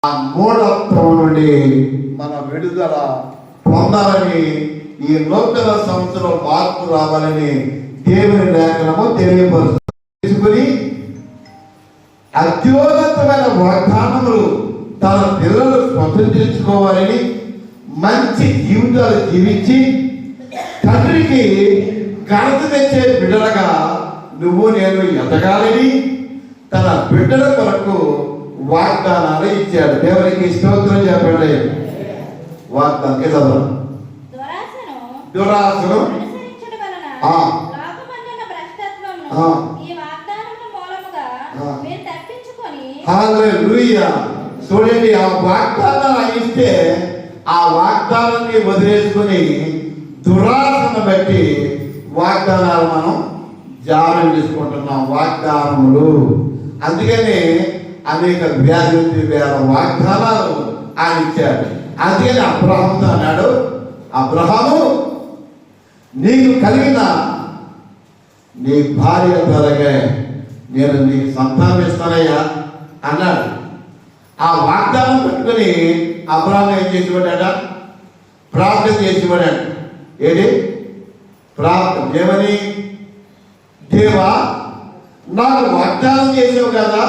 ఆ మూఢత్వం నుండి మన విడుదల పొందాలని, ఈ నూతన సంవత్సరం మార్పు రావాలని దేవుని లేఖనము తెలియపరుచుకుని అత్యున్నతమైన వాగ్దానములు తన పిల్లలు స్వతంత్రించుకోవాలని, మంచి జీవితాలు జీవించి తండ్రికి ఘనత తెచ్చే బిడ్డలుగా నువ్వు నేను ఎదగాలని తన బిడ్డల కొరకు వాగ్దానాలు ఇచ్చాడు. దేవునికి స్తోత్రం చెప్పండి. వాగ్దానం చదవడం దురాశను హల్లెలూయా. చూడండి, ఆ వాగ్దానాలు ఇస్తే ఆ వాగ్దానాన్ని వదిలేసుకుని దురాశను బట్టి వాగ్దానాలు మనం జారం తీసుకుంటున్నాం. వాగ్దానములు అందుకని అనేక వేల వాగ్దానాలు ఆయన ఇచ్చాడు. అందుకని అబ్రహాముతో అన్నాడు, అబ్రహాము నీకు కలిగిన నీ భార్య ద్వారాగా నేను నీకు సంతానం ఇస్తానయ్యా అన్నాడు. ఆ వాగ్దానం పెట్టుకుని అబ్రహాము ఏం చేసేవాడట? ప్రార్థన చేసేవాడాడు. ఏది ప్రార్థన? ఏమని? దేవా, నాకు వాగ్దానం చేసావు కదా,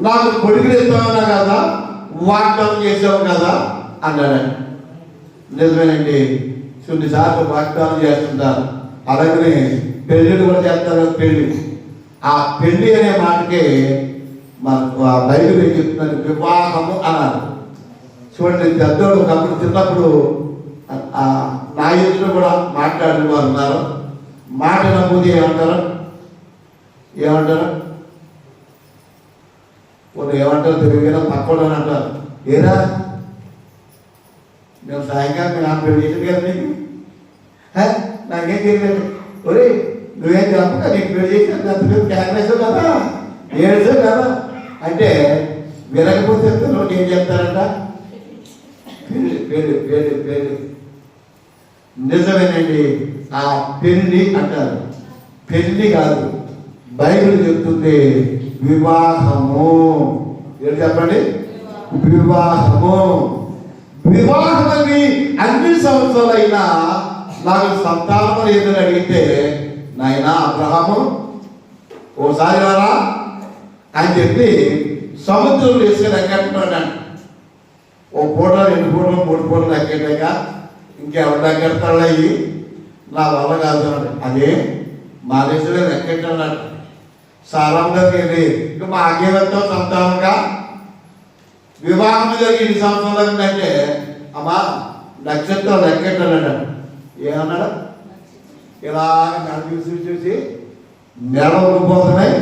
నాకు కొడుకులు ఇస్తామన్నా కదా, వాగ్దానం చేసావు కదా అన్నాడు. నిజమేనండి, కొన్నిసార్లు వాగ్దానం చేస్తుంటారు. అలాగనే పెళ్ళిళ్ళు కూడా చేస్తారు. పెళ్ళి, ఆ పెళ్ళి అనే మాటకి మనకు ఆ బైబిల్ ఏం చెప్తున్నారు? వివాహము అన్నారు. చూడండి, పెద్దోడు ఒకప్పుడు చిన్నప్పుడు నా ఎదురు కూడా మాట్లాడిన వారు ఉన్నారు. మాట నమ్ముది ఏమంటారు? ఏమంటారు తెలియదు, పక్కన అంటారు, ఏరా నేను సాయంకాలం మీ నాన్న పెళ్లి చేసాను కదా, నీకు నాకేం తెలియదు. ఒరే నువ్వేం చెప్పక నీకు పెళ్లి చేసాను క్యాన్ వేసావు కదా, ఏడ్చావు కదా అంటే వినకపోతే ఏం చెప్తారంట? పెళ్ళి పెళ్ళి పెళ్ళి పెళ్ళి. నిజమేనండి, ఆ పెళ్ళి అంటారు. పెళ్ళి కాదు, బైబిల్ చెప్తుంది వివాహము. ఏం చెప్పండి? వివాహము. వివాహమని అన్ని సంవత్సరాలైనా నాకు సంతానం లేదని అడిగితే, నాయనా అబ్రహాము ఓసారి రారా అని చెప్పి సముద్రంలో వేసుకొని ఎక్కడున్నాడు. ఓ పూట, 2 పూటలు, 3 పూటలు ఎక్కేటాక ఇంకెవరు ఎక్కెడతాడు? అయ్యి నా వల్ల కాదు అన్నాడు. అదే మా దేశంలో ఎక్కెట్టాడు. సారంగా వెళ్ళి ఇంకా మాకేమంతా సంతానంగా వివాహం జరిగి 2 సంవత్సరాలు అంటే అమ్మా నక్షత్రం ఎక్కెట్టాడు. ఏమన్నాడు? ఇలాగ నన్ను చూసి చూసి నెల ఉండిపోతున్నాయి,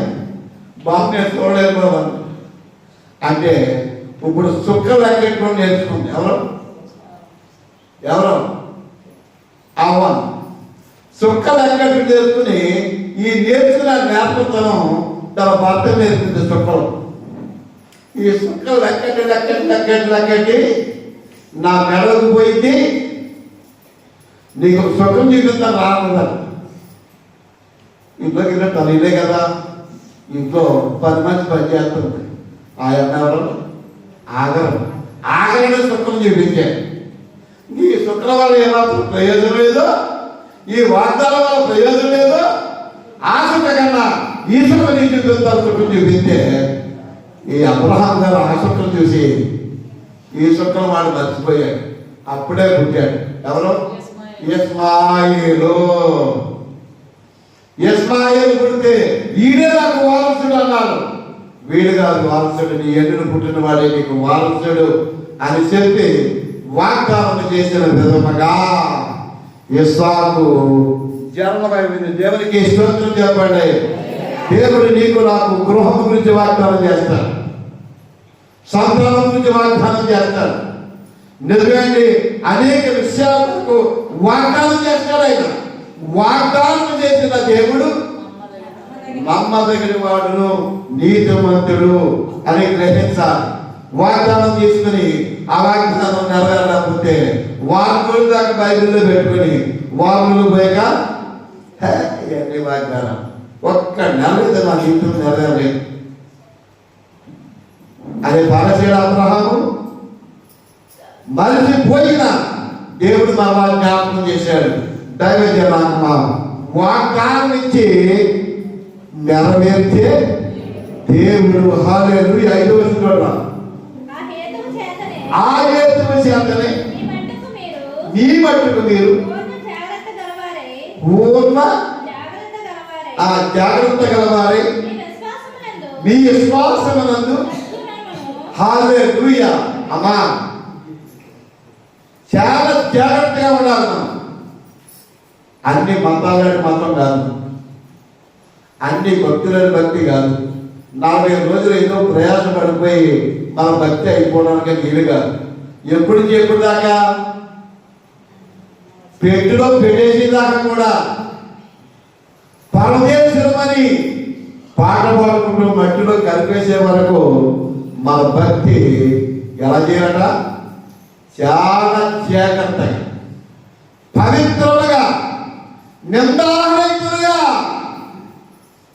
బాబు నేను చూడలేకపోవాలి అంటే ఇప్పుడు సుక్కలు ఎక్కెట్టుకొని నేర్చుకుంది. ఎవరు అవ్వను సుక్కలు ఎక్కడికి నేర్చుకుని ఈ నేర్చుకున్న నేర్పతనం తన భర్త నేర్పింది. సుక్కలు, ఈ సుక్కలు లెక్కటి నా మెడకు పోయింది, నీకు సుఖం చూపిస్తాను రానున్నారు. ఇంట్లోకి వెళ్ళి ఇదే కదా, ఇంట్లో 10 మంది పని చేస్తుంది. ఆయన ఎవరు? ఆగరనే సుఖం చూపించారు. ఈ శుక్ల వల్ల ఏమాత్రం ప్రయోజనం లేదో, ఈ వాగ్దానం వల్ల ప్రయోజనం లేదో, ఆ సుఖ కన్నా ఈ సుఖ నీ చూపిస్తారు సుఖం చూపిస్తే ఈ అబ్రహాం గారు ఆ సుఖం చూసి ఈ సుఖం వాడు మర్చిపోయాడు. అప్పుడే పుట్టాడు. ఎవరు? ఇస్మాయిలు. ఇస్మాయిలు పుడితే ఈడే నాకు వారసుడు అన్నారు. వీడు కాదు వారసుడు, నీ ఎన్నును పుట్టిన వాడే నీకు వారసుడు అని చెప్పి వాగ్దానం చేసిన విధముగా ఇస్సాకు జన్మమైంది. దేవునికి స్తోత్రం చెప్పండి. దేవుడు నీకు నాకు గృహం గురించి వాగ్దానం చేస్తాడు, సంతానం గురించి వాగ్దానం చేస్తాడు. నిజమేంటి, అనేక విషయాలకు వాగ్దానం చేస్తాడు. ఆయన వాగ్దానం చేసిన దేవుడు నమ్మదగిన వాడును నీతిమంతుడు అని గ్రహించాలి. వాగ్దానం తీసుకుని ఆ వాగ్దానం నెరవేరకపోతే వారు దాకా బైబిల్లో పెట్టుకుని వాళ్ళు పోయాక ఇవన్నీ వాగ్దానం ఒక్క నెల నా జీవితం నెరవేరలేదు. అది తలచేడు అబ్రహాము మరిచిపోయిన దేవుడు మరలా జ్ఞాపకం చేశాడు. దైవ జనాంగమా వాగ్దానం ఇచ్చి నెరవేర్చే దేవుడు. హల్లెలూయా. 5వ వచనంలో ఆ హేతువు చేతనే మీ మట్టుకు మీరు పూర్ణ జాగ్రత్త గలవారై మీ విశ్వాసమునందు హల్లెలూయా. అమ్మా చాలా జాగ్రత్తగా ఉండాలి మనం. అన్ని మతాలని మతం కాదు, అన్ని భక్తులని భక్తి కాదు. 40 రోజులు ఏదో ప్రయాసం పడిపోయి మన భక్తి అయిపోవడానికి వీలు కాదు. ఎప్పటికి ఎప్పుడు దాకా? పెట్టిలో పెట్టేసేదాకా కూడా పరదేశమని పాట పాడుకుంటూ మట్టిలో కలిపేసే వరకు మన భక్తి ఎలా చేయాలట? చాలా జాగ్రత్తగా పవిత్రులుగా నిందారహితులుగా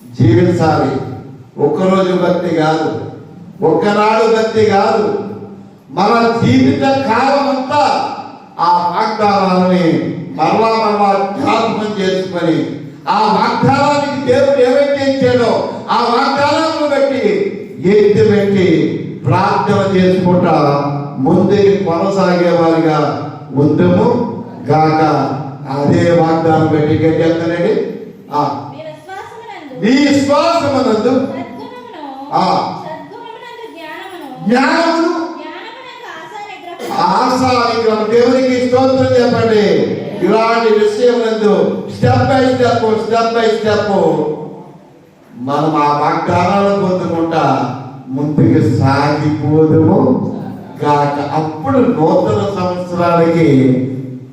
జీవించాలి. ఒక్కరోజు భక్తి కాదు, ఒక్కనాడు భక్తి కాదు. మన జీవిత కాలం అంతా ఆ వాగ్దానాలని మరలా జ్ఞాపకం చేసుకొని ఆ వాగ్దానానికి దేవుడు ఏవైతే ఇచ్చాడో ఆ వాగ్దానాలను బట్టి ఎత్తి పెట్టి ప్రార్థన చేసుకుంటా ముందుకి కొనసాగే వారిగా ఉందము గాక. అదే వాగ్దానం పెట్టి గెలిచేస్తానండి. నీ విశ్వాసమునందు జ్ఞానమును ఆశా నిగ్రహం. దేవునికి స్తోత్రం చెప్పండి. ఇలాంటి విషయమునందు స్టెప్ బై స్టెప్ మనం ఆ వాగ్దానాలను పొందుకుంటా ముందుకు సాగిపోదుము గాక. అప్పుడు నూతన సంవత్సరానికి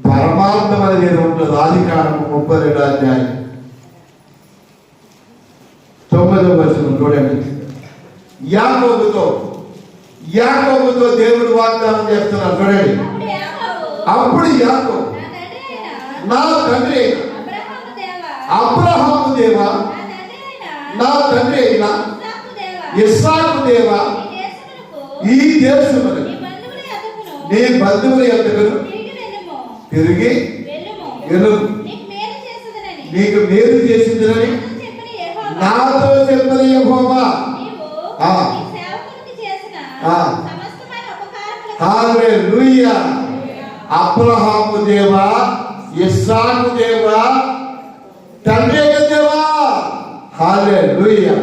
పరమార్థం అనేది ఉంటుంది. ఆదికాండము 32వ అధ్యాయం 9వ వచనం చూడండి. యాకోబుతో దేవుడు వాగ్దానం చేస్తున్నారు చూడండి. అప్పుడు యాకోబు నా తండ్రి అబ్రహాము దేవా, నా తండ్రి అయిన ఇస్సాకు దేవా, ఈ దేశమును నీ బంధువుల యొద్దకు తిరిగి వెళ్ళు, నీకు మేలు చేసిందని నాతో చెప్పని యెహోవా హల్లెలూయా. అబ్రహాము దేవా, ఇస్సాకు దేవా, తండ్రి దేవా. హల్లెలూయా.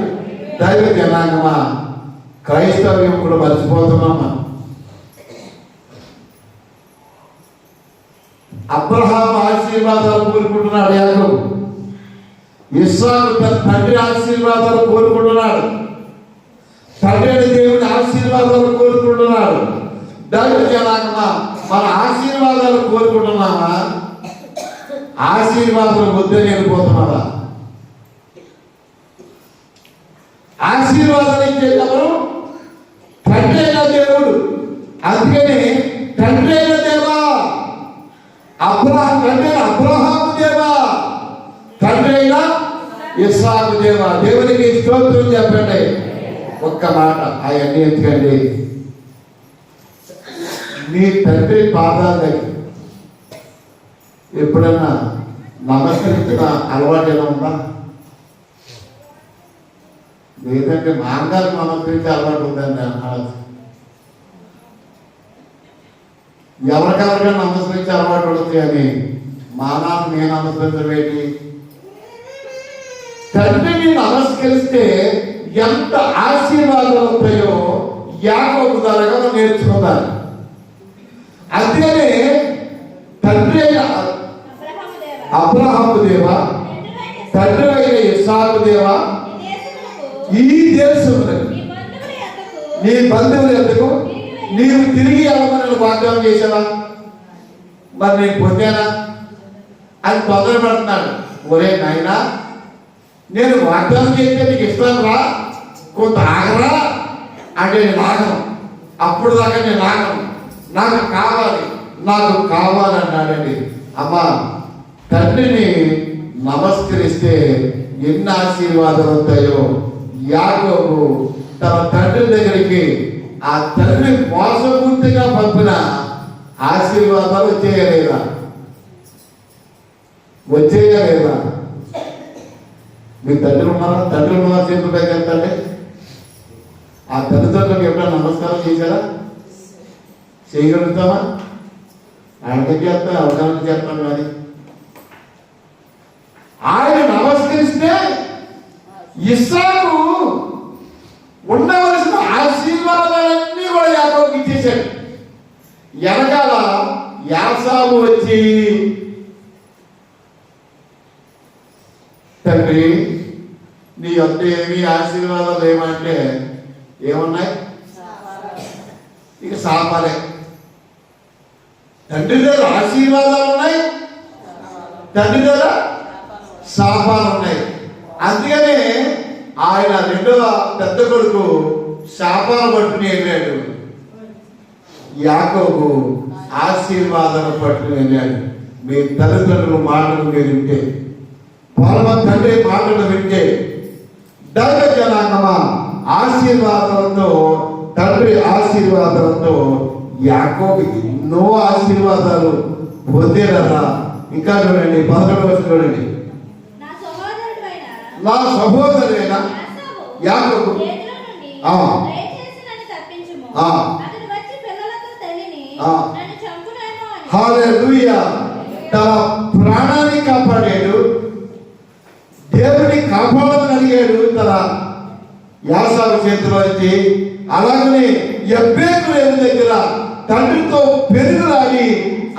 దైవ జనాంగమా క్రైస్తవ్యం కూడా మర్చిపోతున్నామా? అబ్రహాం ఆశీర్వాదాలు కోరుకుంటున్నాడు యాకోబు. ఇస్సాకు తన తండ్రి ఆశీర్వాదాలు కోరుకుంటున్నాడు. తండ్రి దేవుడి ఆశీర్వాదాలు కోరుకుంటున్నాడు. దైవ జనాంగమా మన ఆశీర్వాదాలు కోరుకుంటున్నామా? ఆశీర్వాదాలు వద్దని వెళ్ళిపోతున్నారా? ఆశీర్వాదాలు ఇచ్చేటప్పుడు తండ్రి అయిన దేవుడు. అందుకని తండ్రి అయిన దేవా, తండ్రి అయిన అబ్రహాము దేవా, తండ్రి అయిన ఇస్సాకు దేవా. దేవునికి స్తోత్రం చెప్పండి. ఒక్క మాట అవన్నీ ఎందుకండి? నీ తండ్రి పాదాల దగ్గర ఎప్పుడైనా నమస్కరించిన అలవాటు ఎలా ఉందా? లేదంటే మాంగారికి నమస్కరించే అలవాటు ఉందండి అనాలి. ఎవరికెవరికైనా నమస్కరించే అలవాటు ఉంటుంది అని మా నాన్న నేను నమస్కరించడం ఏంటి? తండ్రిని నమస్కరిస్తే ఎంత ఆశీర్వాదాలు ఉంటాయో యాకోబు ద్వారా నేర్చుకుంటారు. అందుకనే తండ్రి అయిన అబ్రహాము దేవా, తండ్రి అయిన ఇస్సాకు దేవా, ఈ దేశమునకు నీ బంధువులు ఎందుకు నీవు తిరిగి వెళ్ళమని వాగ్దానం చేశావా? మరి నేను పొందానా అని తొందరపడుతున్నాడు. ఒరే నాయనా, నేను వాగ్దానం చేస్తే నీకు ఇస్తాను రా, కొంత ఆగరా అంటే నేను ఆగను. అప్పుడు దాకా నేను ఆగను, నాకు కావాలన్నాడండి. అమ్మా, తండ్రిని నమస్కరిస్తే ఎన్ని ఆశీర్వాదాలు ఉంటాయో. యాకోబు తన తండ్రి దగ్గరికి ఆ తల్లి మోసపూర్తిగా పంపిన ఆశీర్వాదాలు వచ్చేయలేదా? వచ్చేయలేదా? మీ తండ్రి ఉన్నారా? తండ్రి ఉన్నారా? చేతులు పైకెత్తండి. ఆ తల్లిదండ్రులకు ఎప్పుడైనా నమస్కారం చేశారా? చేయగలుగుతామా? అర్థం చేస్తాం, అవగాహన చేస్తాం. కానీ ఆయన నమస్కరిస్తే ఇస్సాకు ఉండవలసిన ఆశీర్వాదాలన్నీ కూడా యాకోబుకి ఇచ్చేశాడు. వెనకాల యాసావు వచ్చి, తండ్రి నీ వద్ద ఏమీ ఆశీర్వాదాలు ఏమంటే ఏమున్నాయి? ఇక శాపాలే. తండ్రి దగ్గర ఆశీర్వాదాలు ఉన్నాయి, తండ్రి దగ్గర శాపాలు ఉన్నాయి. అందుకనే ఆయన రెండవ పెద్ద కొడుకు శాపాలు పట్టుకుని వెళ్ళాడు, యాకోబు ఆశీర్వాదాలు పట్టుకుని వెళ్ళాడు. మీ తల్లిదండ్రుల మాటలు మీరు వింటే, పరమ తండ్రి మాటలు వింటే, దైవ జనాంగమా ఆశీర్వాదాలతో, తండ్రి ఆశీర్వాదాలతో యాకోబు ఎన్నో ఆశీర్వాదాలు పొందేరరా. ఇంకా చూడండి 11వ చూడండి. నా సహోదరుడైన యాకోబు హల్లెలూయా, తన ప్రాణాన్ని కాపాడాడు, దేవుని కాపాడమని అడిగాడు తన యాసావు చేతిలో వచ్చి. అలాగనే ఎబ్బేకు రేవు దగ్గర తండ్రితో పెరుగులాడి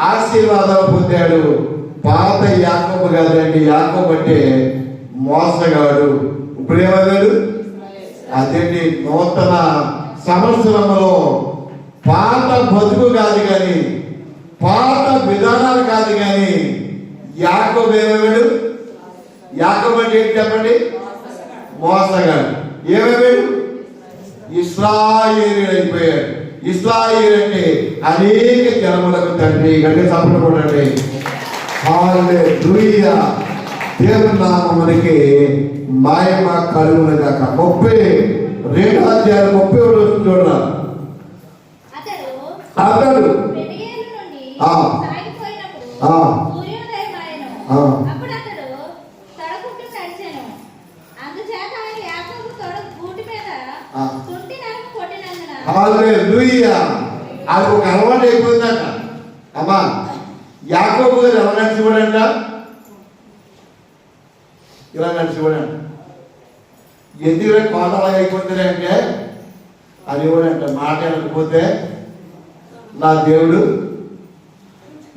ఆశీర్వాదాలు పొందాడు. పాత యాకోబు కాదండి, యాకోబు అంటే మోసగాడు. ఇప్పుడు ఏమయ్యాడు? అదేంటి, నూతన సంవత్సరంలో పాత బతుకు కాదు కానీ, పాత విధానాలు కాదు కానీ, యాకోబు ఏమయ్యాడు? యాకోబు అంటే ఏంటి చెప్పండి? మోసగాడు. ఏమయ్యాడు? ఇశ్రాయేలీయుడు అయిపోయాడు. ఇశ్రాయేలు అంటే అనేక జనములకు తండ్రి. గట్టి చప్పట్లు కొట్టండి. హల్లెలూయా, దేవుని నామమునికి మహిమ కలుగును గాక. 32వ అధ్యాయం 30వ చూడండి. అతడు హల్లెలూయా, అది ఒక అలవాటు అయిపోయిందంట. అమ్మా, యాకోబు గారు ఎలా నడిచిపోడంట? ఇలా నడిచిపోడంట. ఎందుకు కోతలా అయిపోతుంది అంటే అది కూడా అంట, మాట అనకపోతే నా దేవుడు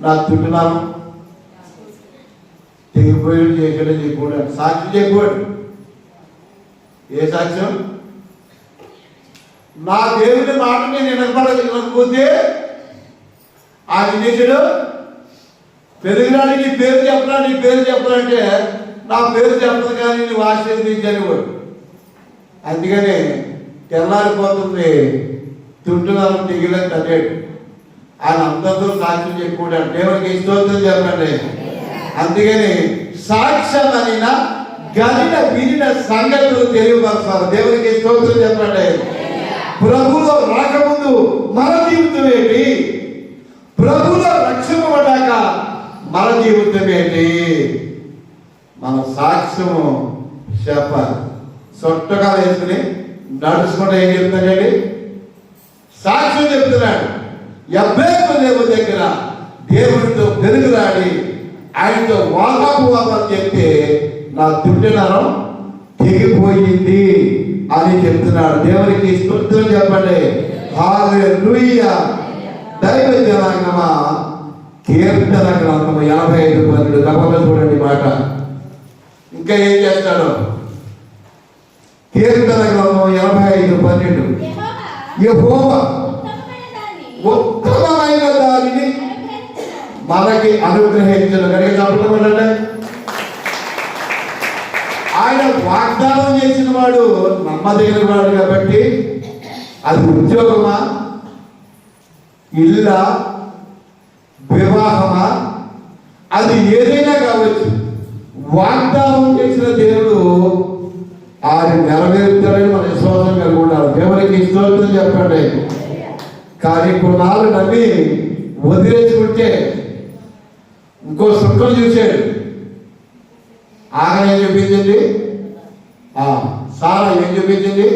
నా చుట్టునాను తెగిపోయాడు, చేసాడు చెప్పాడు. సాక్ష్యం చెప్పాడు. ఏ సాక్ష్యం? నా దేవుడి మాట నేను వినకపోతే ఆ వినేశాడు. పెరిగినాడు, నీ పేరు చెప్పరా, నీ పేరు చెప్పరంటే నా పేరు చెప్పదు కానీ నువ్వు ఆశీర్వదించని వాడు. అందుకని తెల్లారిపోతుంది, తుంటున్నాను తెగిలని తన్నాడు. ఆయన అందరితో సాక్ష్యం చెప్పుకుంటాడు. దేవునికి స్తోత్రం చెప్పండి. అందుకని సాక్ష్యం అయిన గదిన వినిన సంగతులు తెలియపరచాలి. దేవునికి స్తోత్రం చెప్పండి. ప్రభులో రాకముందు మన జీవితం ఏంటి? ప్రభులో రక్షింపబడ్డాక మన జీవితం ఏంటి? మన సాక్ష్యము చెప్పాలి. సొట్టగా వేసుకుని నడుచుకుంటే ఏం చెప్తాడండి? సాక్ష్యం చెప్తున్నాడు. ఎబ్బేకు రేవు దగ్గర దేవుడితో పెరుగులాడి ఆయనతో వాదాపువాదాలు చెప్తే నా దుడ్డినరం తెగిపోయింది అని చెప్తున్నాడు. దేవునికి స్తోత్రం చెప్పండి. హల్లెలూయా. దైవ జనాంగమా, కీర్తన గ్రంథము 55:12 తప్పక చూడండి మాట. ఇంకా ఏం చేస్తాడు? కీర్తన గ్రంథం 55:12 యెహోవా ఉత్తమమైన దానిని మనకి అనుగ్రహించను. కనుక చెప్పండి, ఆయన వాగ్దానం చేసిన వాడు నమ్మదగిన వాడు కాబట్టి అది ఉద్యోగమా, ఇల్లా, వివాహమా, అది ఏదైనా కావచ్చు. వాగ్దానం చేసిన దేవుడు ఆయన నెరవేరుతాడని మన విశ్వాసం కలిగి ఉండాలి. దేవునికి స్తోత్రం చెప్పండి. కానీ కొన్నాళ్ళు నమ్మి వదిలేసుకుంటే ఇంకో సుఖం చూశాడు. ఆగ ఏం చూపించింది, సారా ఏం చూపించింది,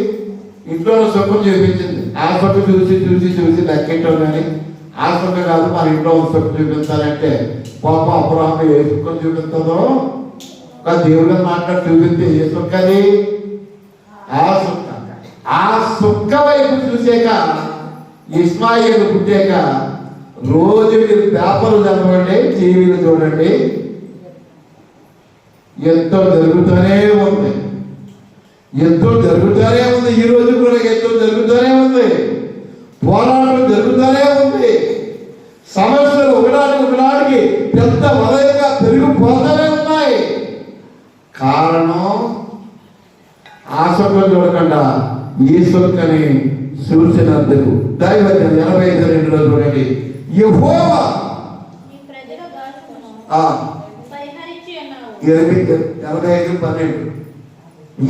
ఇంట్లో సుఖం చూపించింది. హాస్పిటల్ చూసి చూసి చూసి లెక్కింటాం కానీ హాస్పిటల్ కాదు మన ఇంట్లో సుఖం చూపించాలంటే పాప అబ్రహాము ఏ సుఖం చూపిస్తుందో ఒక దేవుడు మాట్లాడి చూపిస్తే ఏ సుఖది, ఆ సుఖ వైపు చూసాక ఇస్మాయిలు పుట్టాక రోజు మీరు పేపర్లు చదవండి, టీవీలు చూడండి, ఎంతో జరుగుతూనే ఉంది, ఎంతో జరుగుతూనే ఉంది. ఈ రోజు కూడా ఎంతో జరుగుతూనే ఉంది, పోరాటం జరుగుతూనే ఉంది. సమస్యలు ఒకదానికి పెద్ద వలయంగా పెరిగిపోతూనే ఉన్నాయి. కారణం ఆ సుఖం చూడకుండా ఈ సుఖని చూసినందుకు. దైవజనం 85:2 చూడండి. యెహోవా 85:12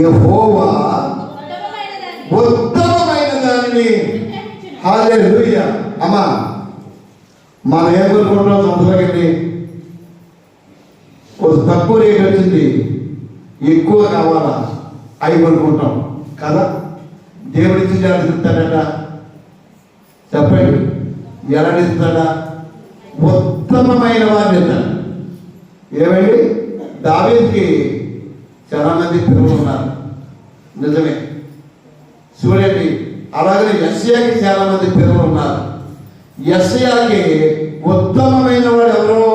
యెహోవా ఉత్తమమైన దానిని హల్లెలూయా. అమ్మా మనం ఏం కోరుకుంటున్నాం, సంతలోకి కొంచెం తక్కువ రేట్ వచ్చింది ఎక్కువ కావాలా అవి కొనుక్కుంటాం కదా. దేవుడు ఇచ్చి ఎలా ఇస్తాడట చెప్పండి, ఎలా ఇస్తాడా? ఉత్తమమైన వారిని ఇస్తాడు. ఏమండి, దావీదుకి చాలా మంది పిల్లలు ఉన్నారు, నిజమే. చూడండి, అలాగే యెషయాకి చాలా మంది పిల్లలు ఉన్నారు. యెషయాకి ఉత్తమమైన వాడు ఎవరు?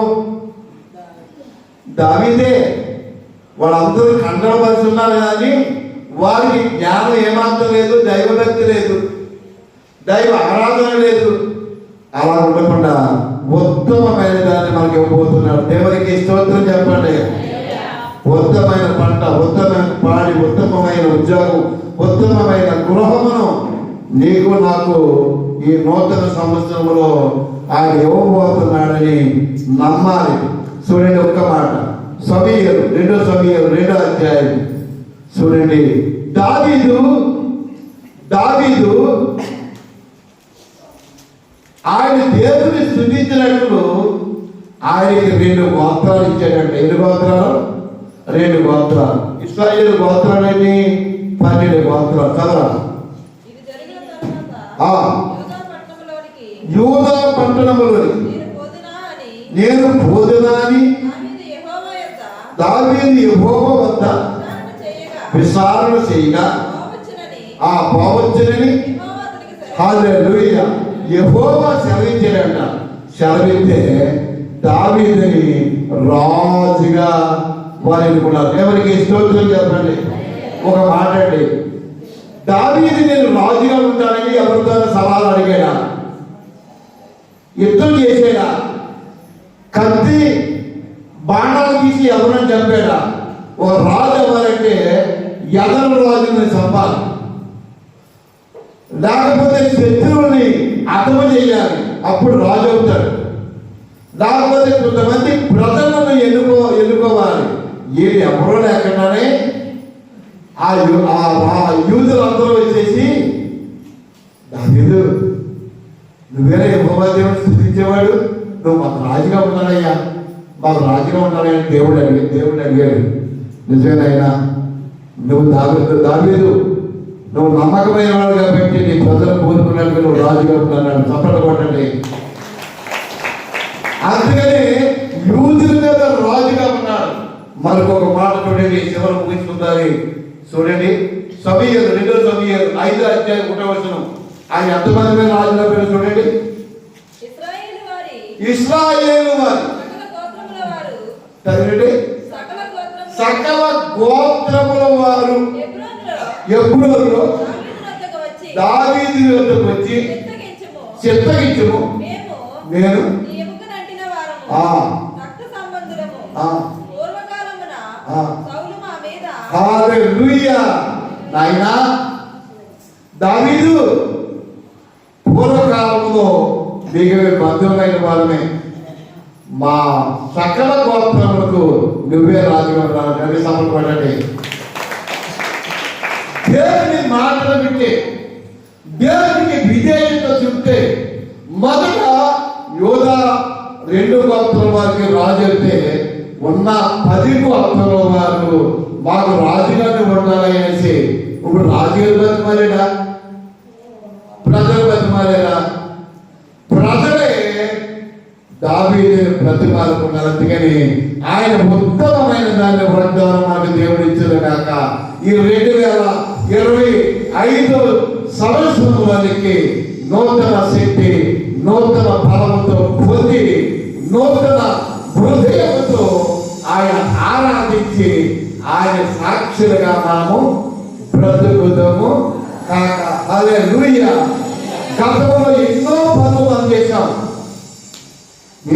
దావీదే. వాళ్ళందరూ కండలపరిచి ఉన్నారు కానీ వారికి జ్ఞానం ఏమాత్రం లేదు, దైవభక్తి లేదు, దైవ ఆరాధన లేదు. అలా ఉండకుండా ఉత్తమమైన దాన్ని మనకి ఇవ్వబోతున్నాడు. దేవునికి స్తోత్రం చెప్పండి. ఉత్తమమైన పంట, ఉత్తమమైన పాడి, ఉత్తమమైన ఉద్యోగం, ఉత్తమమైన గృహమును నీకు నాకు ఈ నూతన సంవత్సరంలో ఆయన ఇవ్వబోతున్నాడని నమ్మాలి. చూడండి ఒక్క మాట, సమూయేలు 2 అధ్యాయం చూడండి. దావీదు ఆయన దేవుని స్తుతించినట్లు ఆయనకి 2 గోత్రాలు ఇచ్చాడంట. 2 గోత్రాలు? 2 గోత్రాలు. ఇశ్రాయేలు గోత్రాలని 12 గోత్రాలు. చదరా. యూదా పట్టణములోని నేను బోధనా అని దావీదు యెహోవా వద్ద విచారణ చేయగా పోవచ్చునని హల్లెలూయా యెహోవా సెలవించాడంట. సెలవిస్తే దావీదుని రాజుగా వారు ఎన్నుకున్నారు. ఎవరికి స్తోత్రం చెప్పండి. ఒక మాట అండి, దావీదు నేను రాజుగా ఉంటానని ఎవరితో సవాలు అడిగాడా? యుద్ధం చేసేడా? కత్తి బాణాలు తీసి ఎవరని చంపాడా? ఒక రాజు అవ్వాలంటే ఎదరు రాజుని చంపాలి, లేకపోతే శత్రువుని అర్థం చేయాలి, అప్పుడు రాజు అవుతాడు. లేకపోతే కొంతమంది ప్రజలను ఎన్నుకోవాలి. ఏది ఎవరో లేకుండానే ఆ యూదులందరూ వచ్చేసి దావీదు నువ్వేనా యెహోవా దేవుని స్తుతించేవాడు, నువ్వు మాకు రాజుగా ఉన్నానయ్యా, మాకు రాజుగా ఉన్నానని దేవుడు అడిగాడు. నిజమేనైనా నువ్వు దావీదు నువ్వు నమ్మకమైన వాడు కాబట్టి నీ ప్రజలు కోరుకున్నట్టు నువ్వు రాజుగా ఉన్నాను. చప్పట్లు కొట్టండి. అందుకని యూదుల మీద రాజుగా ఉన్నాడు. మరొక మాట చూడండి, చివరి ముగించుకుందాలి. చూడండి, సమూయేలు 2 సమూయేలు 5 అధ్యాయం 1వ వచనం. ఆయన ఎంతమంది మీద రాజుగా పేరు చూడండి. ఇశ్రాయేలు వారి సకల గోత్రముల వారు హెబ్రోనులో దావీదు వద్దకు వచ్చి చిత్తగించుము, నేను హల్లెలూయా. నాయనా దావీదు, పూర్వకాలంలో మిగిలిన బంధువులైన వాళ్ళమే, మా సకల గోత్రములకు నువ్వే రాజుగా ఉన్నావు. సమర్పడండి. దేవుని మాటలు వింటే, దేవునికి విధేయత చూపితే మొదట యోధా 2 గోత్రాల వారికి రాజు అయితే ఉన్న 10 గోత్రాల వారు మాకు రాజుగానే ఉండాలి అనేసి ఇప్పుడు రాజుగారు బతిమాలేడా, ప్రజలు బతిమాలేడా? ప్రజలే దావీదుని బ్రతిమాలుకున్నారు. అందుకని ఆయన ఉత్తమమైన దాన్ని వాగ్దానం మనకు దేవుడు ఇచ్చారు కాక ఈ 2025 సంవత్సరం వారికి నూతన శక్తి, నూతన బలముతో పొంది, నూతన హృదయంతో ఆయన ఆరాధించి ఆయన సాక్షులుగా మనము బ్రతుకుదాము కాక. హల్లెలూయా. గతంలో ఎన్నో పనులు మనం చేశాం.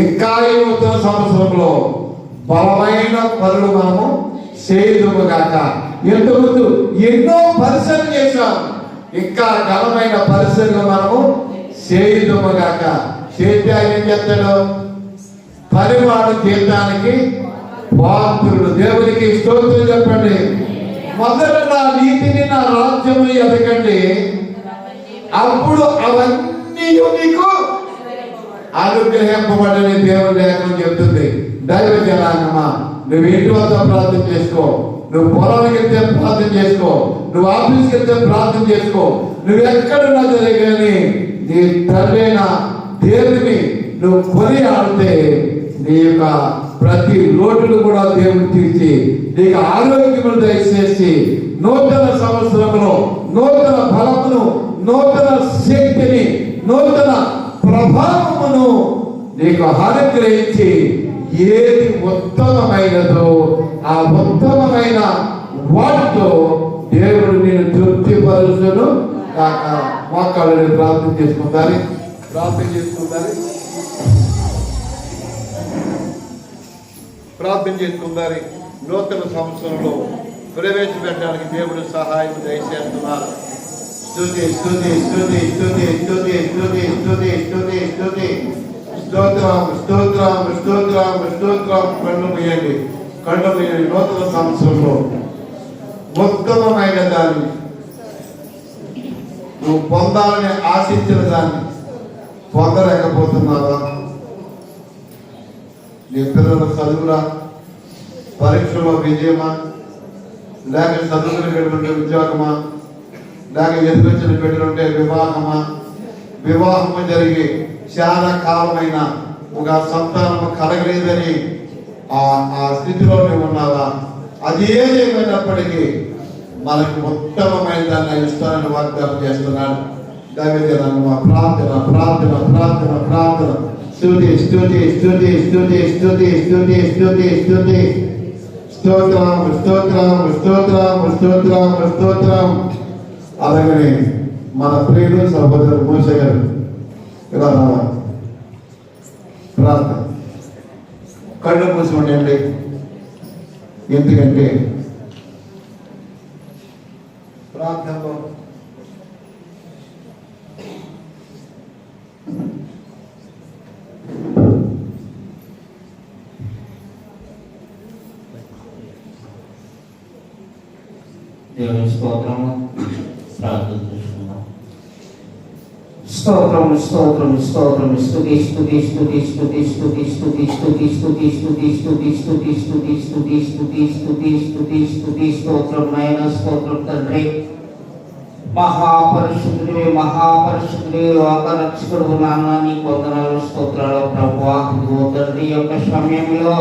ఇంకా ఈ నూతన సంవత్సరంలో బలమైన పనులు మనము చేయదుము కాక. ఇంతకుముందు ఎన్నో పరిశ్రమలు చేశాం, ఇంకా ఘనమైన పరిశ్రమలు మనము చేయదుము కాక. చేతి ఆయన ఏం చేస్తాడు? పరివాడు తీర్థానికి పాత్రుడు. దేవునికి స్తోత్రం చెప్పండి. మొదట నా నీతిని, నా రాజ్యము ఎదగండి, అప్పుడు అవన్నీ నీకు అనుగ్రహింపబడని దేవుని లేఖనం చెప్తుంది. దైవ జనాంగమా, నువ్వు ఇంటి వద్ద ప్రార్థన చేసుకో, నువ్వు పొలానికి వెళ్తే ప్రార్థన చేసుకో, నువ్వు ఆఫీస్కి వెళ్తే ప్రార్థన చేసుకో, నువ్వు ఎక్కడున్నా సరే కానీ నీ తండ్రైన దేవుని నువ్వు కొని ఆడితే నీ యొక్క ప్రతి లోటును కూడా దేవుడు తీర్చి నీకు ఆరోగ్యమును దయచేసి నూతన సంవత్సరంలో నూతన బలమును, నూతన శక్తిని, నూతన ప్రభావమును నీకు అనుగ్రహించి ఏది ఉత్తమమైనదో ఆ ఉత్తమమైన వాటితో దేవుడు నేను తృప్తిపరుచును కాక. మోకాళ్ళని ప్రార్థన చేసుకుంటారు, ప్రార్థన చేసుకుంటారు, ప్రార్థన చేసుకుంటారు. నూతన సంవత్సరంలో ప్రవేశపెట్టడానికి దేవుడు సహాయం దయచేస్తున్నారు. స్తుతి స్తుతి స్తుతి స్తుతి స్తుతి స్తుతి స్తుతి స్తుతి స్తుతి. స్తోత్రం స్తోత్రం స్తోత్రం స్తోత్రం. కళ్ళు మూయండి, కళ్ళు మూయండి. నూతన సంవత్సరంలో ఉత్తమమైన దాన్ని నువ్వు పొందాలని ఆశించిన దాన్ని పొందలేకపోతున్నావా? నీ పిల్లల చదువురా, పరీక్షలో విజయమా, లేక చదువుకునేటువంటి ఉద్యోగమా, లేక ఎదురొచ్చిన బిడ్డలుంటే వివాహమా, వివాహము జరిగి చాలా కాలమైన ఒక సంతానము కలగలేదని ఆ స్థితిలో నువ్వు ఉన్నావా? అది ఏమైనప్పటికీ మనకు ఉత్తమమైన దాన్ని ఇస్తానని వాగ్దానం చేస్తున్నాడు. దైవజనాంగమా, ప్రార్థన ప్రార్థన ప్రార్థన ప్రార్థన. స్తుతి స్తుతి స్తుతి స్తుతి స్తుతి స్తుతి స్తుతి స్తుతి. స్తోత్రం స్తోత్రం స్తోత్రం స్తోత్రం స్తోత్రం. అలాగనే మన ప్రియుడు సహోదరుడు మోషే గారు ఇలా రావాలి. ప్రార్థన. కళ్ళు మూసి ఉండండి, ఎందుకంటే ప్రార్థనలో దేవుని స్తోత్రము ప్రార్థన చేసుకుందాం. స్తోత్రం స్తోత్రం స్తోత్రం. స్తుతి స్తుతి స్తుతి స్తుతి స్తుతి స్తుతి స్తుతి స్తుతి స్తుతి స్తుతి స్తుతి స్తుతి స్తుతి స్తుతి స్తుతి స్తుతి స్తుతి. స్తోత్రం నాయన, స్తోత్రం తండ్రి. మహాపరిశుద్ధుడే మహాపరిశుద్ధుడే లోకరక్షకుడు నాన్న, నీకు వందనాలు స్తోత్రాలు ప్రభువా. తండ్రి యొక్క సమయంలో,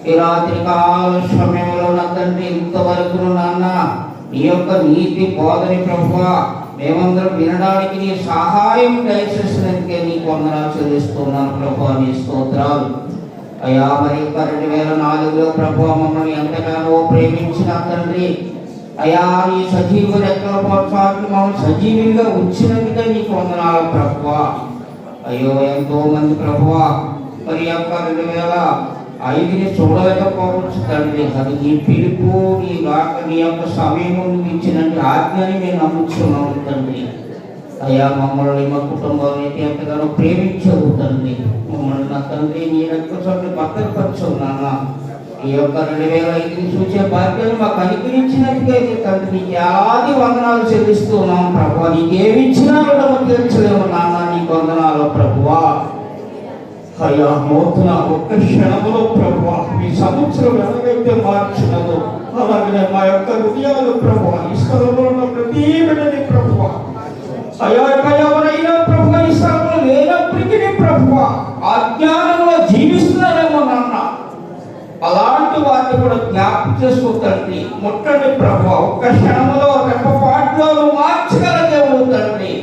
ఈ రాత్రి కాల సమయంలో నా తండ్రి ఇంతవరకు నాన్న నీ యొక్క నీతి బోధని ప్రభువా మేమందరం వినడానికి నీ సహాయం దయచేసినందుకే నీకు వందనాలు చెల్లిస్తున్నాను ప్రభువా. నీ స్తోత్రాలు అయ్యా. మరి 2004లో ప్రభువా మమ్మల్ని ఎంతగానో ప్రేమించిన తండ్రి అయ్యా, నీ సజీవ రెక్కల ప్రోత్సాహం మమ్మల్ని సజీవంగా ఉంచినందుకే నీకు వందనాలు ప్రభువా. అయ్యో ఎంతో మంది ప్రభువా మరి యొక్క 2005ని చూడలేకపోవచ్చు తండ్రి. అది నీ పిలుపు, నీ రాక, నీ యొక్క సమయం నువ్వు ఇచ్చినట్టు ఆజ్ఞని మేము నమ్ముతున్నాము తండ్రి. అయ్యా మమ్మల్ని మా కుటుంబాన్ని ఎంతగానో ప్రేమించవు తండ్రి. మమ్మల్ని నా తండ్రి నీ రెక్క చోట్ల భద్రపరచవు నాన్న. ఈ ఈ యొక్క 2005 చూసే భాగ్యాన్ని మాకు అనుగ్రహించినట్టుగా తండ్రి నీకు ఆది వందనాలు చెల్లిస్తూ ఉన్నాం ప్రభువా. నీకేమి ఇచ్చినా కూడా మాకు తీర్చలేము నాన్న, నీకు వందనాలు ప్రభువా. అయ్యా మోతున ఒక్క క్షణంలో ప్రభువా మీ సంవత్సరం ఎలాగైతే మార్చినదో అలాగే మా యొక్క హృదయాలు ప్రభువా ఈ స్థలంలో ఉన్న ప్రతి బిడ్డని ప్రభువా అయ్యా ఎవరైనా ప్రభువా ఈ స్థలంలో లేనప్పటికీ ప్రభువా అజ్ఞానంలో జీవిస్తున్నారేమో నాన్న, అలాంటి వాటిని కూడా జ్ఞాపకం చేసుకుంటండి. ముట్టండి ప్రభువా, ఒక్క క్షణంలో రెప్పపాట్లో మార్చగల దేవుడు తండ్రి.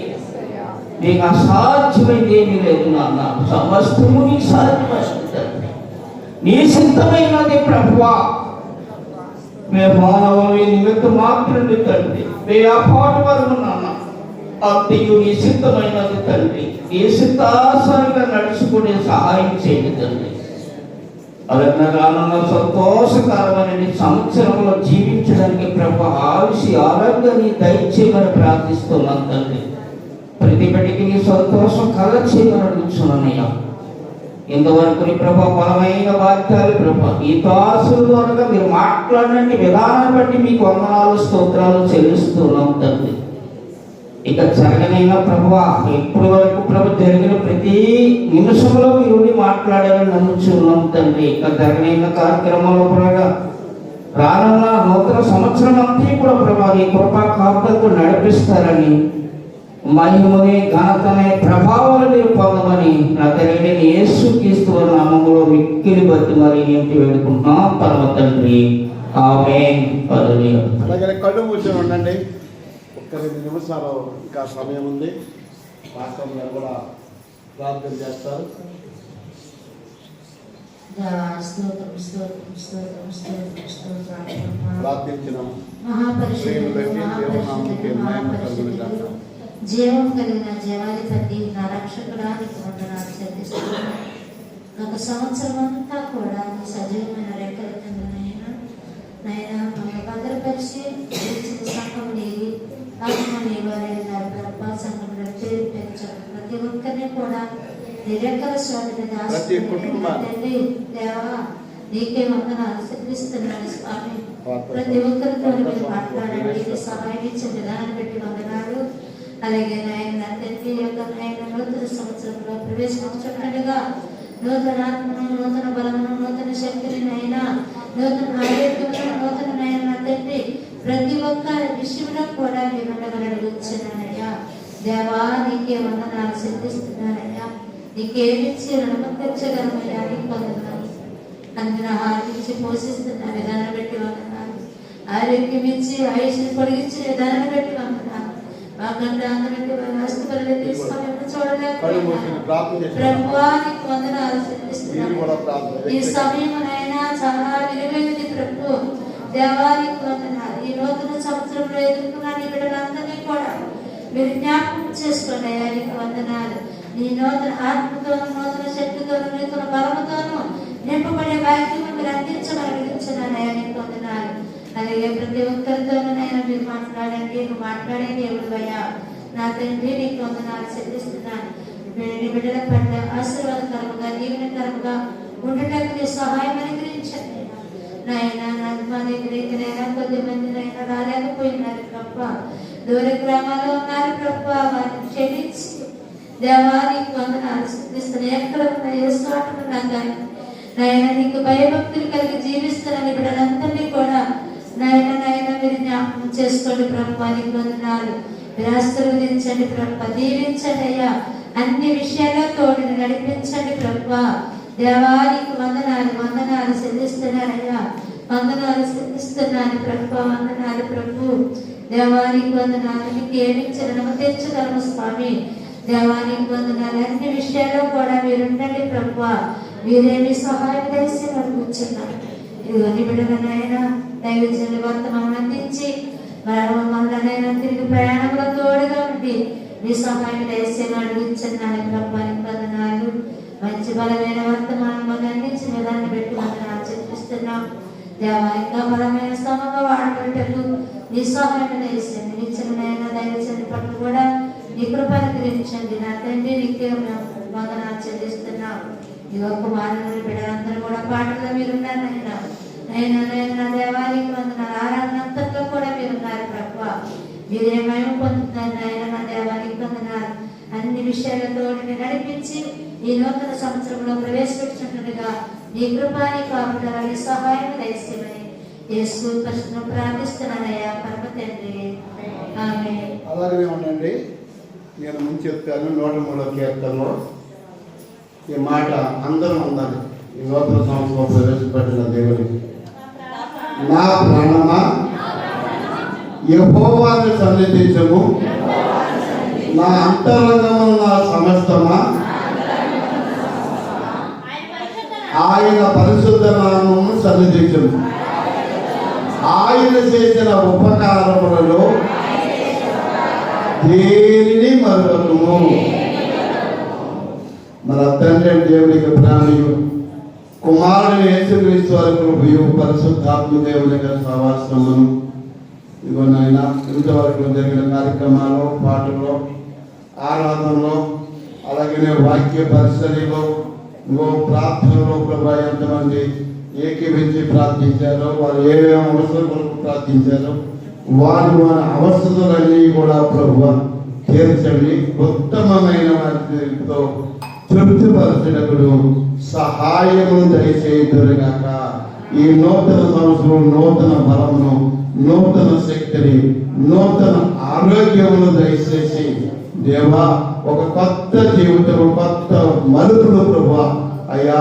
నీకు అసాధ్యమైంది ఏమీ లేదు నాన్న, సమస్తము నీకు సాధ్యమైంది. నీ సిద్ధమైనది ప్రభువా. మేము మానవుని నిమిత్తం మాత్రమే తండ్రి, మే అపాటు వరకు నాన్న అంతయు నీ సిద్ధమైనది తండ్రి. నీ సిద్ధాసారిగా నడుచుకునే సహాయం చేయండి తండ్రి. అలాగే రానున్న సంతోషకరమైన సంవత్సరంలో జీవించడానికి ప్రభు ఆయుషి ఆరోగ్యాన్ని దయచేయమని ప్రార్థిస్తున్నాను తండ్రి. ప్రతి బిడ్డకి నీ సంతోషం కలచేయమని అడుగుతున్నానయ్యా. ఇంతవరకు నీ ప్రభు బలమైన వాక్యాలు ప్రభు ఈ దాసుల ద్వారా మీరు మాట్లాడిన విధానాన్ని బట్టి మీకు వందనాలు స్తోత్రాలు చెల్లిస్తున్నాం తండ్రి. ఇక జరగనైనా ప్రభువా ఇప్పటి వరకు ప్రభు జరిగిన ప్రతి నిమిషంలో మీరు మాట్లాడాలని నమ్ముచున్నాం తండ్రి. ఇక జరగనైన కార్యక్రమంలో కూడా రానున్న నూతన సంవత్సరం అంతా కూడా ప్రభు నీ కృపా కాపుదలకు నడిపిస్తారని, మహిమని ఘనతనే ప్రభావాలు మీరు పొందమని నా తెలియని యేసుక్రీస్తు నామములో మిక్కిలి బట్టి మరి ఇంటి వేడుకుంటున్నాం పరమ తండ్రి. ఆమేన్. అలాగే కళ్ళు మూసి ఉండండి. ఒక్క 2 నిమిషాలు ఇంకా సమయం ఉంది. పాస్టర్ గారు కూడా ప్రార్థన చేస్తారు. ప్రార్థించిన జీవం కలిగిన జీవాధిపతి నా రక్షకుడానికి వందనాలు చెల్లిస్తున్నాను. గత సంవత్సరం అంతా కూడా నీ సజీవమైన రెక్కల కిందనైనా నైనా మమ్మల్ని భద్రపరిచి ఇచ్చిన సంఘం నీవి ఆత్మని వారైనారు ప్రభా. సంఘంలో పేరు పెంచారు ప్రతి ఒక్కరిని కూడా నీ రెక్కల స్వామిని దాచి దేవా నీకే వందనాలు చెల్లిస్తున్నాను స్వామి. ప్రతి ఒక్కరితో మీరు మాట్లాడండి, ఇది సహాయం ఇచ్చే విధానం పెట్టి వందనాలు. అలాగే నాయన తండ్రి యొక్క నాయన నూతన సంవత్సరంలో ప్రవేశించకుండా నూతన ఆత్మను, నూతన బలమును, నూతన శక్తిని నైనా నూతన ఆరోగ్యమును, నూతన నాయన తండ్రి ప్రతి ఒక్క విషయంలో కూడా మీరు ఉండగలని వచ్చానయ్యా. దేవా నీకే వందనాలు సిద్ధిస్తున్నానయ్యా. నీకేమిచ్చి రుణపరచగలమయ్యా. నీకు వందనాలు. అందున ఆరోగ్యించి పోషిస్తున్న విధానం పెట్టి వందనాలు. ఆరోగ్యం ఇచ్చి ఆయుష్ని పొడిగించిన విధానం పెట్టి వందనాలు. ఈ సమయమునైనా చాలా విలువైనది ప్రభు. దేవానికి వందనాలు. ఈ నూతన సంవత్సరంలో ఎదుర్కొన్న నీ బిడ్డలందరినీ కూడా మీరు జ్ఞాపకం చేసుకోండి అయ్యా. నీకు వందనాలు. నీ నూతన ఆత్మతోను, నూతన శక్తితోను, నూతన బలముతోను నింపబడే వాక్యం మీరు అందించగలిగించున్నానయ్యా. నీకు వందనాలు. అలాగే ప్రతి ఒక్కరితోనైనా మీరు మాట్లాడండి. నువ్వు మాట్లాడే దేవుడు అయ్యా. నా తండ్రి నీకు వందనాలు చెల్లిస్తున్నాను. బిడ్డల పట్ల ఆశీర్వాదకరముగా దీవెనకరముగా ఉండటానికి నీ సహాయం అనుగ్రహించండి నాయన. మా దగ్గరైనా కొద్ది మందినైనా రాలేకపోయినారు ప్రభ. దూర గ్రామాల్లో ఉన్నారు ప్రభ. వారిని క్షమించి దేవానికి వందనాలు చెల్లిస్తున్నా. ఎక్కడ ఉన్న ఏ చోట నాయన నీకు భయభక్తులు కలిగి జీవిస్తున్న బిడ్డలందరినీ కూడా నాయన మీరు జ్ఞాపకం చేసుకోండి ప్రభు. నీకు వందనాలు. మీరు ఆశీర్వదించండి ప్రభు. దీవించండి అయ్యా. అన్ని విషయాల్లో తోడుని నడిపించండి ప్రభు. దేవానికి వందనాలు. వందనాలు చెల్లిస్తున్నారయ్యా. వందనాలు చెల్లిస్తున్నాను ప్రభు. వందనాలు ప్రభు. దేవానికి వందనాలు. నీకు ఏమిచ్చలను తెచ్చగలము స్వామి. దేవానికి వందనాలు. అన్ని విషయాల్లో కూడా మీరుండండి ప్రభు. మీరేమి సహాయం చేసి మనం కూర్చున్నారు. ఇవన్నీ బిడ్డలనైనా దైవజనుల వర్తమానం అందించి మరణైనా తిరిగి ప్రయాణంలో తోడుగా ఉండి మీ సహాయం చేసి అడిగించండి ప్రభానికి వందనాలు. మంచి బలమైన వర్తమానం మనం అందించిన విధాన్ని పెట్టి వందనాలు చెల్లిస్తున్నాం దేవా. ఇంకా బలమైన స్థమంగా వాడబెట్టలు నీ సహాయం చేసండి. నిత్యమైన దైవజనుల పట్ల కూడా నీ కృపను గ్రహించండి. నా తండ్రి నీకే వందనాలు చెల్లిస్తున్నాం. ఈ ఒక్క మానవుని బిడ్డలందరూ కూడా పాటలో మీరున్నారైనా నేను నా దేవానికి వందనాలు. ఆరాధన అంతట్లో కూడా మీరు ఉన్నారు ప్రభు. మీరే మహిమ పొందుతున్నారు నాయన. నా దేవానికి వందనాలు. అన్ని విషయాలతో నడిపించి ఈ నూతన సంవత్సరంలో ప్రవేశపెట్టుచుండగా నీ కృపాని కాపుదలని సహాయం దయచేయమని యేసు పరిశుద్ధ ప్రార్థిస్తున్నానయ్యా పరమ తండ్రి. ఆమేన్. అలాగనే ఉండండి. నేను ముందు చెప్తాను 103వ కీర్తనలో ఈ మాట అందరం ఉండాలి. ఈ నూతన సంవత్సరం ప్రవేశపెట్టిన దేవుడికి, నా ప్రాణమా యెహోవాను సన్నిధించము, నా అంతరంగమున నా సమస్తమా ఆయన పరిశుద్ధ నామమును సన్నిధించము. ఆయన చేసిన ఉపకారములలో దేనిని మరొకము. మన తండ్రి దేవునికి ప్రాణియు కుమారుని యేసుక్రీస్తు వారి కృపయు పరిశుద్ధాత్మ దేవుని యొక్క సహవాసమును ఇదిగో నాయన ఇంతవరకు జరిగిన కార్యక్రమాలు, పాటల్లో, ఆరాధనలో, అలాగే వాక్య పరిసరిలో, ఇంకో ప్రార్థనలో ప్రభా ఎంతమంది ఏకీభించి ప్రార్థించారో, వారు ఏమేమి అవసరం కొరకు ప్రార్థించారో వారి అవసరాలన్నీ కూడా ప్రభు తీర్చండి. ఉత్తమమైన వారితో తృప్తిపరచుటకుడు సహాయము దయచేయుదురుగాక. ఈ నూతన సంవత్సరం నూతన బలమును, నూతన శక్తిని, నూతన ఆరోగ్యమును దయచేసి దేవా ఒక కొత్త జీవితం, కొత్త మలుపులు ప్రభు అయ్యా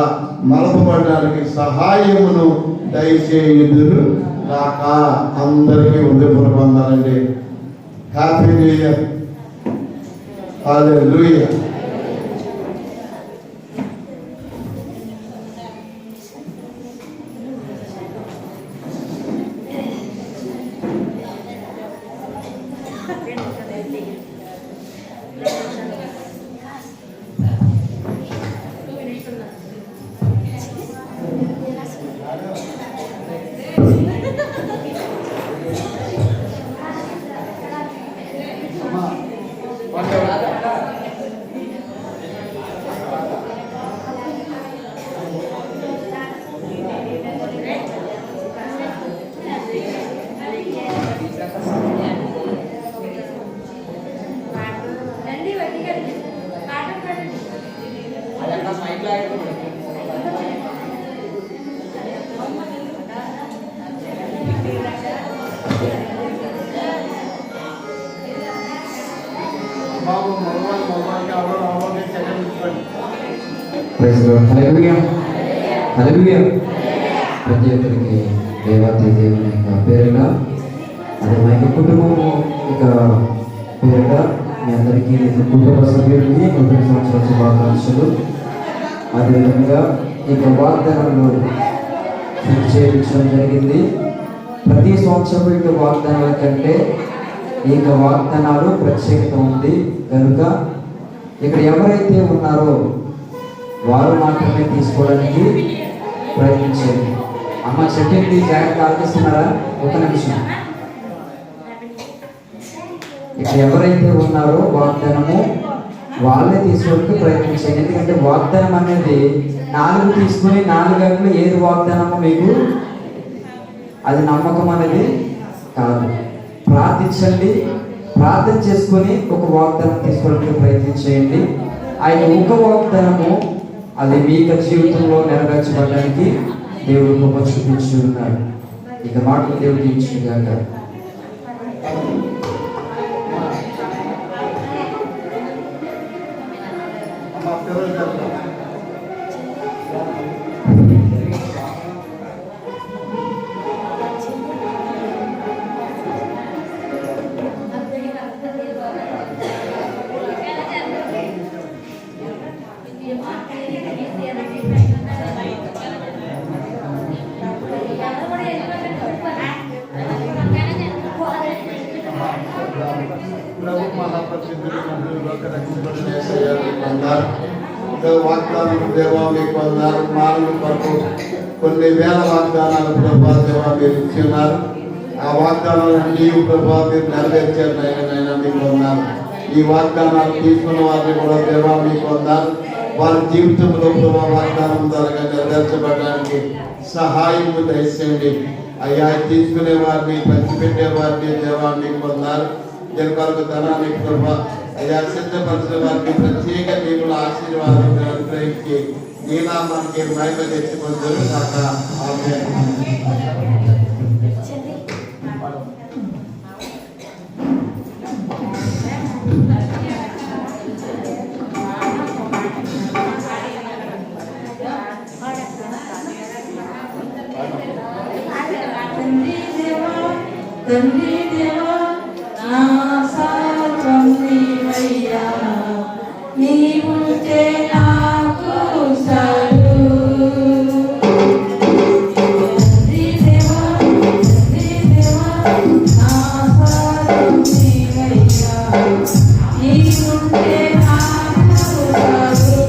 మలపబడడానికి సహాయమును దయచేయుదురు కాక. అందరికీ పొందాలండి. Happy new year. హల్లెలూయా. హల్లెలూయా. హల్లెలూయా. ప్రతి ఒక్కరికి దేవాతి దేవుని యొక్క పేరున, అదే మా యొక్క కుటుంబము ఇక పేరున మీ అందరికీ కుటుంబ సభ్యులకి నూతన సంవత్సర శుభాకాంక్షలు. అదేవిధంగా ఇక వాగ్దానాలు చేయించడం జరిగింది. ప్రతి సంవత్సరం ఇక వాగ్దానాల కంటే ఇక వాగ్దానాలు ప్రత్యేకత ఉంది కనుక ఇక్కడ ఎవరైతే ఉన్నారో వారు మాత్రమే తీసుకోవడానికి ప్రయత్నించండి. అమ్మ చెప్పింది జాగ్రత్త ఆలోచిస్తున్నారా? ఒక నిమిషం. ఇక్కడ ఎవరైతే ఉన్నారో వాగ్దానము వాళ్ళే తీసుకోవడానికి ప్రయత్నించండి. ఎందుకంటే వాగ్దానం అనేది 4 తీసుకుని 4 గంటలు ఏది వాగ్దానమో మీకు అది నమ్మకం అనేది కాదు. ప్రార్థించండి, ప్రార్థన చేసుకొని ఒక వాగ్దానం తీసుకోవడానికి ప్రయత్నించేయండి. ఆయన ఒక వాగ్దానము అది మీ జీవితంలో నెరవేర్చబడడానికి దేవుడు గొప్ప చూపించి ఉన్నాడు. ఇక మాటలు దేవుడు దీవించుగాక. వాగ్దానాలు దేవా మీకు వందనాలు. మానవ కొరకు కొన్ని వేల వాగ్దానాలు ప్రభా దేవా మీరు ఇచ్చిన్నారు. ఆ వాగ్దానాలన్నీ ప్రభా మీరు నెరవేర్చారు. నైనా మీకు వందనాలు. ఈ వాగ్దానాలు తీసుకున్న వారిని కూడా దేవా మీకు వందనాలు. వారి జీవితంలో ప్రభా వాగ్దానం ద్వారా నెరవేర్చబడడానికి సహాయం దయచేయండి అయ్యా. తీసుకునే వారిని పంచిపెట్టే వారిని దేవాన్ని పొందారు జనకాలకు ధనానికి ప్రభా అయ్యా సిద్ధపరిచిన వారికి ప్రత్యేక దేవుల ఆశీర్వాదం అనుగ్రహించి ఈ నామానికి మహిమ తెచ్చుకుంటారు కాక. ఆమేన్. తండ్రి దేవా నా సర్వం నీవయ్యా, నీవుంటే నాకు చాలు. తండ్రి దేవా నా సర్వం నీవయ్యా, నీవుంటే నాకు చాలు.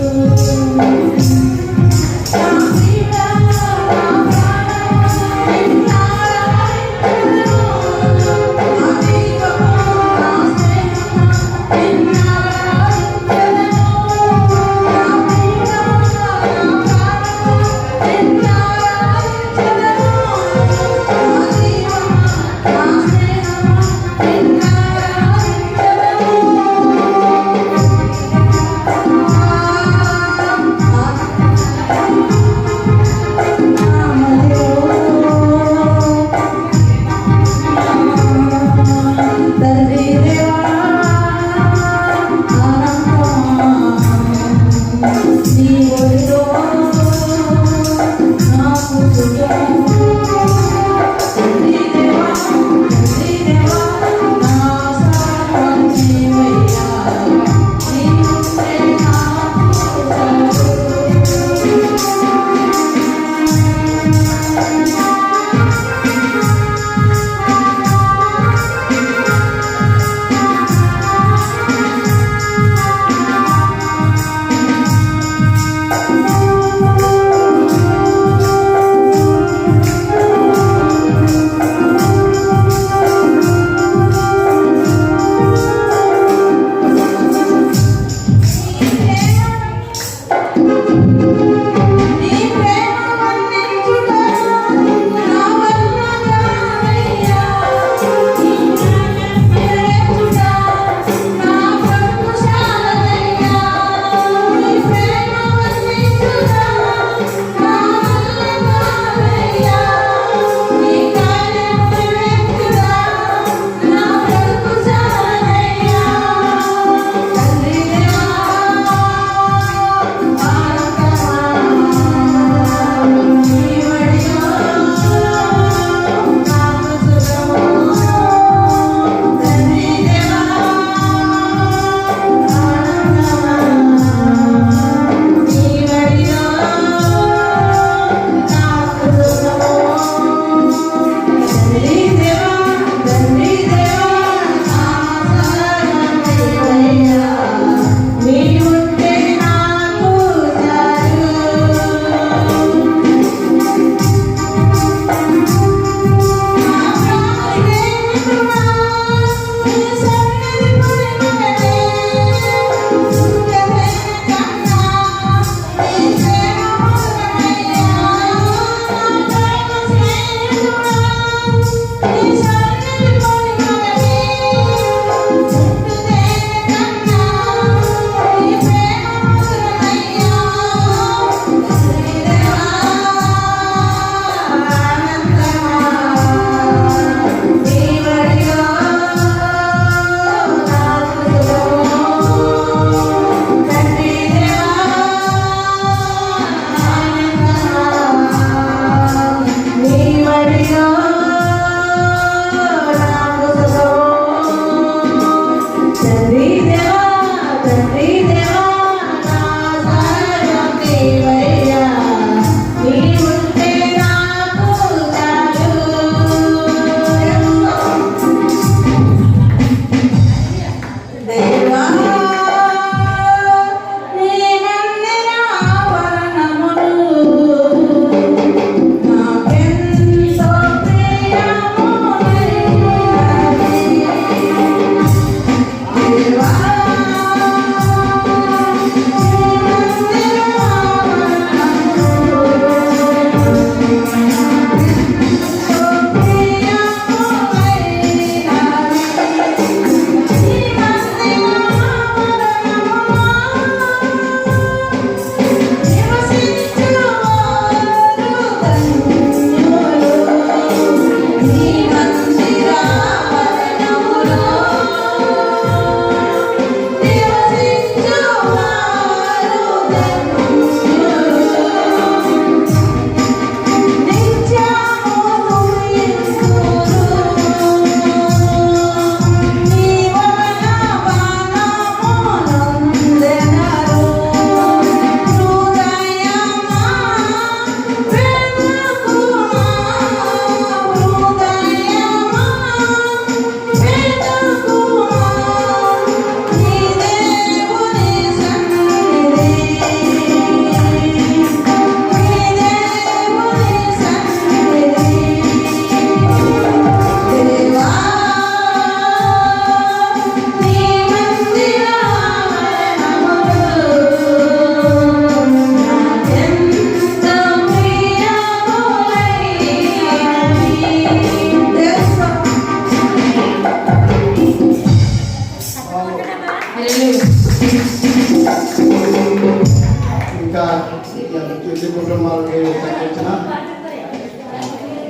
కుటుంబాలకి ఇచ్చిన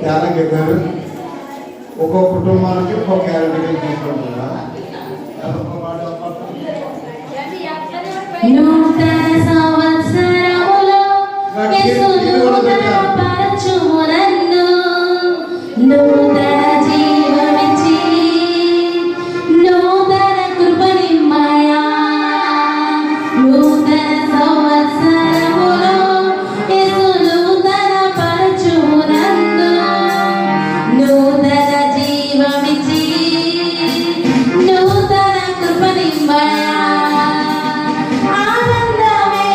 త్యాగం చెప్పారు. ఒక్కో కుటుంబానికి ఒక్కో క్యారెక్టర్ తీసుకుంటున్నా. నూతన సంవత్సరములో యేసు నూతన పరచుము నన్ను, నూతన జీవమిచ్చి నూతన కృపనిమ్మయా. నూతన సంవత్సరములో యేసు నూతన పరచుము నన్ను, నూతన జీవమిచ్చి నూతన కృపనిమ్మయా. ఆనందమే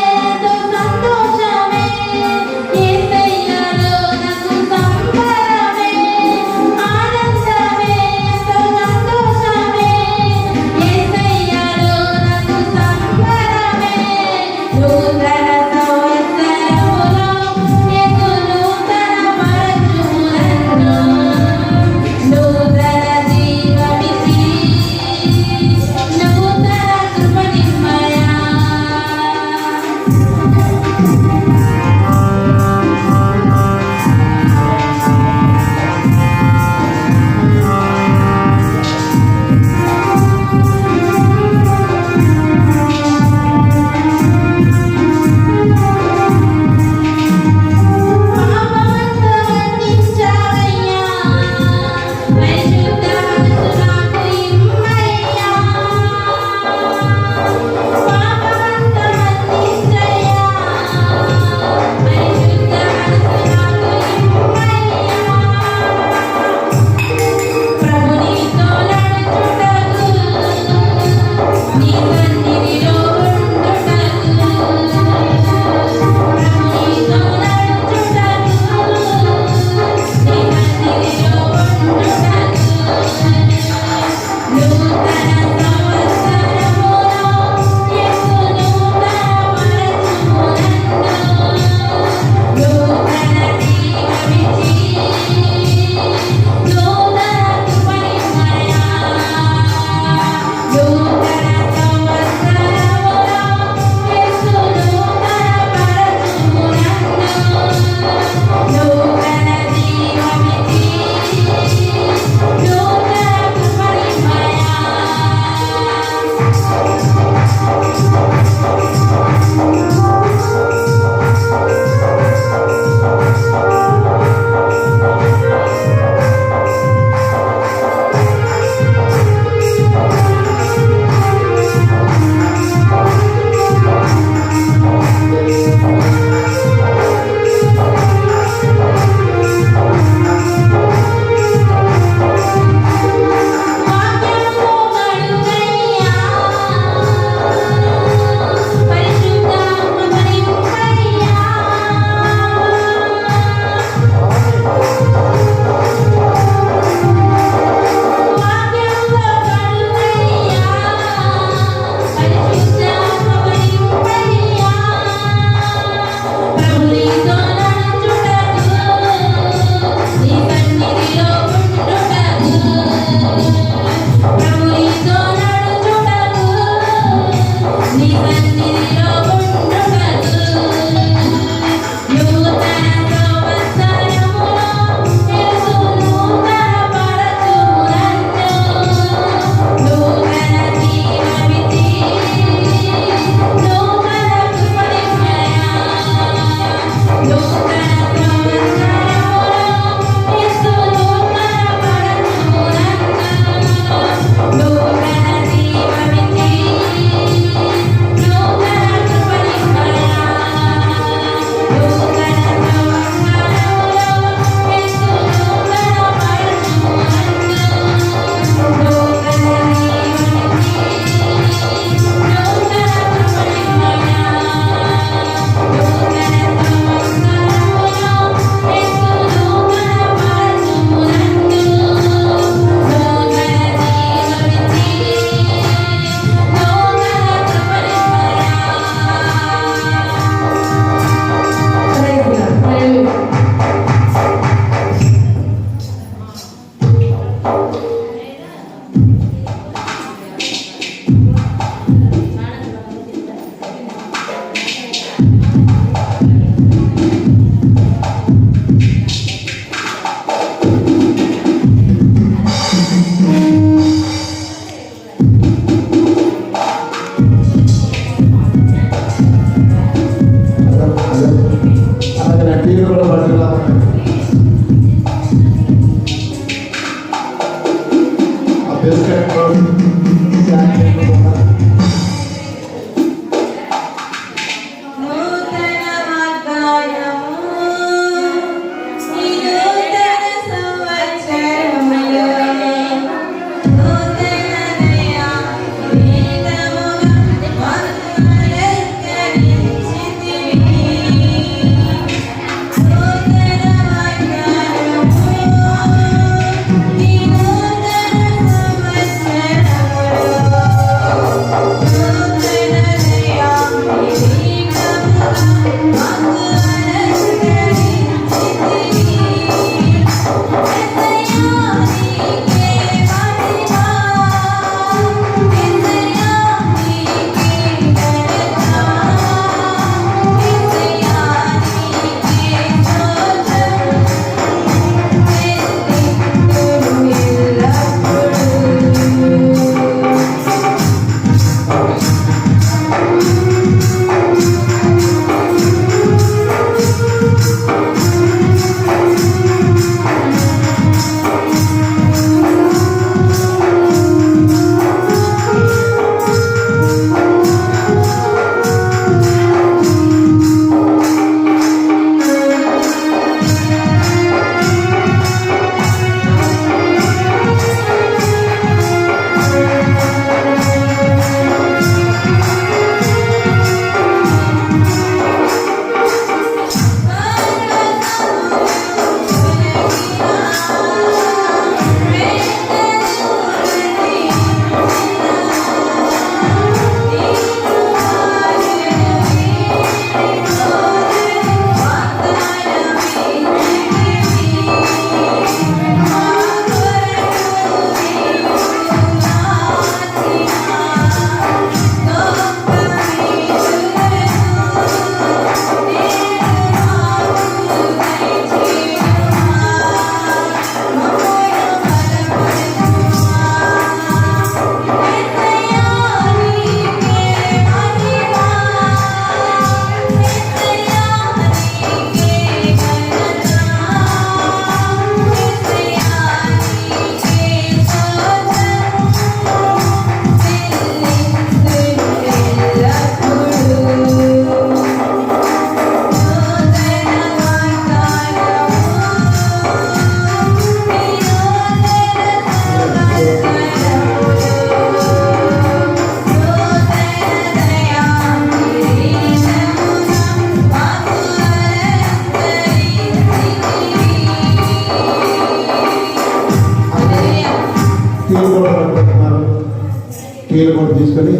టీలు కూడా తీసుకొని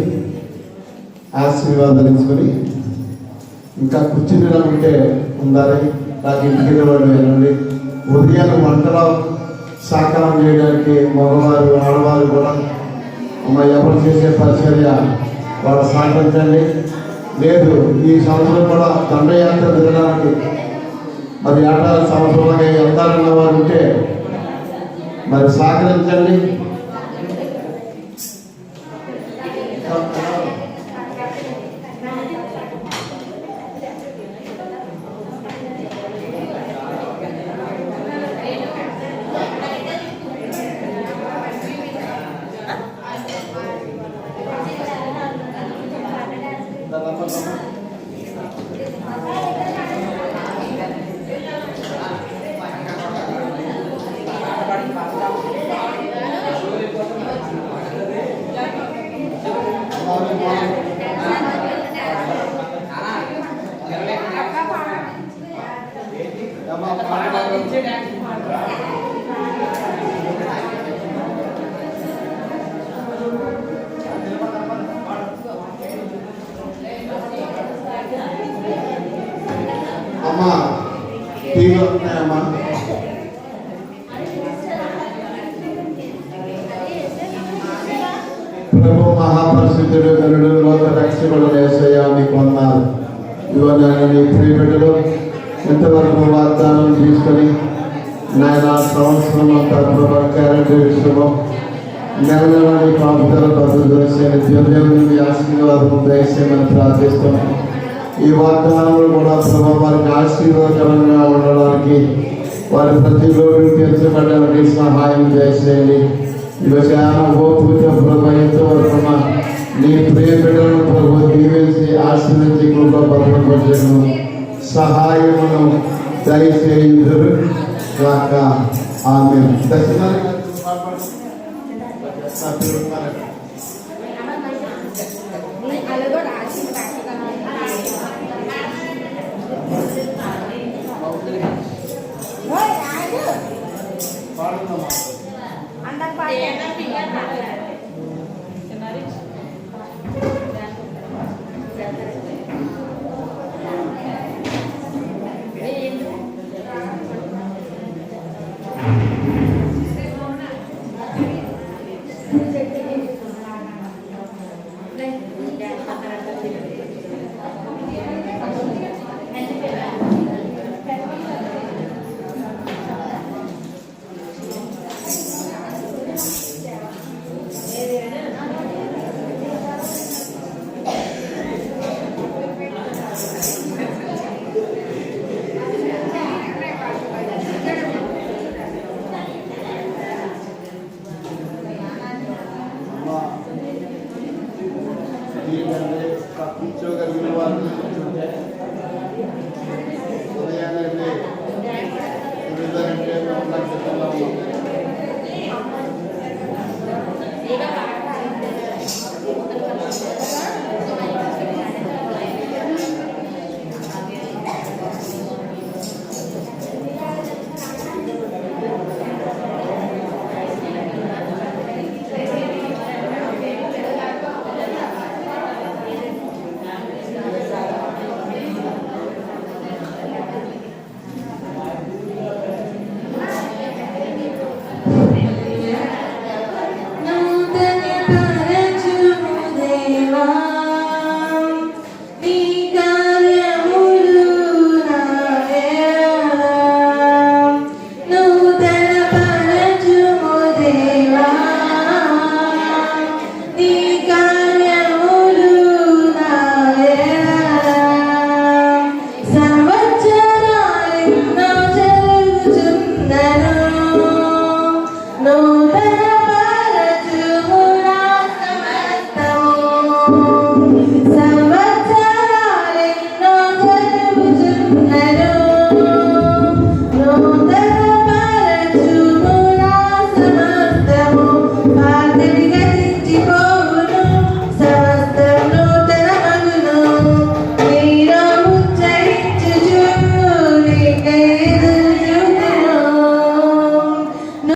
ఆశీర్వాదాలు తీసుకొని ఇంకా కూర్చుని ఉంటే ఉండాలి. నాకు ఇంటికి వాళ్ళు వెళ్ళండి. ఉదయాన్ని వంటలో సాకారం చేయడానికి మగవారు ఆడవారు కూడా ఎవరు చేసే పరిచర్య వాళ్ళు సహకరించండి. లేదు ఈ సంవత్సరం కూడా దండయాత్ర తిరగడానికి మరి ఏడాది సంవత్సరంలో వెళ్తారన్న వారు ఉంటే మరి సహకరించండి. అమ్మా టీవీలో ఉన్నాయమ్మా. ప్రభు మహాపరిశుద్ధుడు గరుడు లోక రక్షకుడు యేసయ్య మీకు వందనాలు. ఇవన్నీ నీ ప్రియబిడ్డలు ఇంతవరకు వాగ్దానం తీసుకొని నాయన సంవత్సరం అంతా ప్రభు క్యారెక్టర్ విషయంలో నెల నెలని కాపుదల పద్ధతులు దేవుని ఆశీర్వాదం దయచేయమని ప్రార్థిస్తున్నాం. ఈ వాగ్దానంలో కూడా ప్రభు వారికి ఆశీర్వాదకరంగా ఉండడానికి వారి ప్రతి లోటు తీర్చబడడానికి సహాయం చేసేయండి. ఓపుతో ప్రభు ఎంతవరకు నీ ప్రియ బిడ్డలను ప్రభు దీవించి ఆశీర్వించి కృప భద్రపరచను సహాయమును దయచేయుదురు గాక. ఆమేన్. Andar